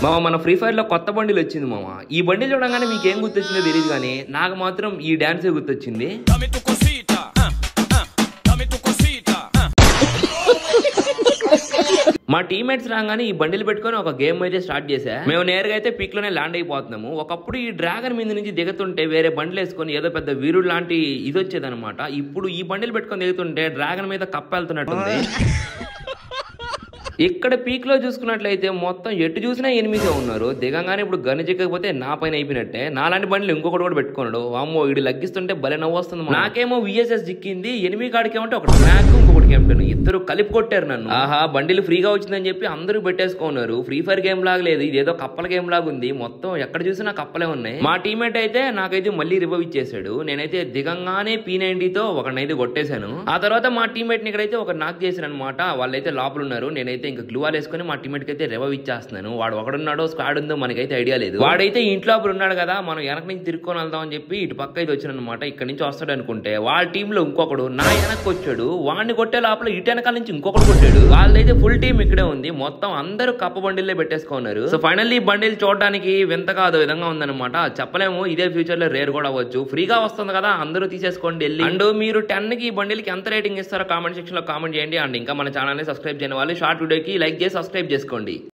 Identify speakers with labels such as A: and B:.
A: మామ మన free fire లో కొత్త బండిల్ వచ్చింది మామ. ఈ బండిల్ చూడగానే మీకు ఏం గుర్తొచ్చిందో తెలియదు కానీ నాకు మాత్రం ఈ డాన్స్ గుర్తొచ్చింది. మా టీమ్మేట్స్ రాగానే ఈ బండిలు పెట్టుకొని ఒక గేమ్ అయితే స్టార్ట్ చేశా. మేము నేరుగా అయితే పీక్ లోనే ల్యాండ్ అయిపోతున్నాము. ఒకప్పుడు ఈ డ్రాగన్ మీద నుంచి దిగుతుంటే వేరే బండ్లు వేసుకొని ఏదో పెద్ద వీరుడు లాంటి ఇది వచ్చేది అనమాట. ఇప్పుడు ఈ బండిలు పెట్టుకొని దిగుతుంటే డ్రాగన్ మీద కప్పెళ్తున్నట్టుంది. ఇక్కడ పీక్ లో చూసుకున్నట్లయితే మొత్తం ఎటు చూసినా ఎనిమిదే ఉన్నారు. దిగంగానే ఇప్పుడు గని చిక్కకపోతే నా పైన అయిపోయినట్టే. నాలాంటి బండ్లు ఇంకొకటి కూడా పెట్టుకున్నాడు. అమ్మో ఇడు లగ్గిస్తుంటే భలే నవ్వు వస్తుంది. నాకేమో విఎస్ఎస్ చిక్కింది, ఎనిమిది కాడికి ఏమంటే ఒక ట్రాక్ ఇంకొకటి కెంపెన్, ఇద్దరు కలిపి కొట్టారు నన్ను. ఆహా బండిలు ఫ్రీగా వచ్చిందని చెప్పి అందరూ పెట్టేసుకున్నారు. ఫ్రీ ఫైర్ గేమ్ లాగా లేదు, ఇదేదో కప్పల గేమ్ లాగా ఉంది. మొత్తం ఎక్కడ చూసినా కప్పలే ఉన్నాయి. మా టీమేట్ అయితే నాకైతే మళ్ళీ రివైవ్ ఇచ్చేసాడు. నేనైతే దిగంగానే P90తో ఒకనైతే కొట్టేశాను. ఆ తర్వాత మా టీమేట్ ని ఇక్కడైతే ఒక నాక్ చేశాను అనమాట. వాళ్ళైతే లోపల ఉన్నారు. నేనైతే ఇంకా గ్లూవాల్ వేసుకుని మా టీమేట్ కి అయితే రివైవ్ ఇచ్చేస్తున్నాను. వాడు ఒకడున్నాడో స్క్వాడ్ ఉందో మనకైతే ఐడియా లేదు. వాడైతే ఇంట్లో ఉన్నాడు కదా, మనం వెనక నుంచి తిరుక్కొని వెళ్దాం అని చెప్పి ఇటు పక్క అయితే వచ్చాను అనమాట. ఇక్కడ నుంచి వస్తాడు అనుకుంటే వాళ్ళ టీమ్ లో ఇంకొకడు నా వెనక్కి వచ్చాడు. వాడిని కొట్టే లోపల ఇటు వెనకాల నుంచి ఇంకొకటి కొట్టాడు. వాళ్ళైతే ఫుల్ టీమ్ ఇక్కడే ఉంది. మొత్తం అందరూ కప్ప బండిల్లే పెట్టేసుకున్నారు. సో ఫైనల్లీ ఈ బండిల్ చూడడానికి వింత కాదు విధంగా ఉందన్నమాట. చెప్పలేము, ఇదే ఫ్యూచర్ లో రేర్ కూడా అవ్వచ్చు. ఫ్రీగా వస్తుంది కదా, అందరూ తీసేసుకోండి వెళ్ళి. అండ్ మీరు 10 కి ఈ బండిల్కి ఎంత రేటింగ్ ఇస్తారో కామెంట్ సెక్షన్ లో కామెంట్ చేయండి. అండ్ ఇంకా మన ఛానల్ ని సబ్స్క్రైబ్ చేయని వాళ్ళు షార్ట్ వీడియోకి లైక్ చేసి సబ్స్క్రైబ్ చేసుకోండి.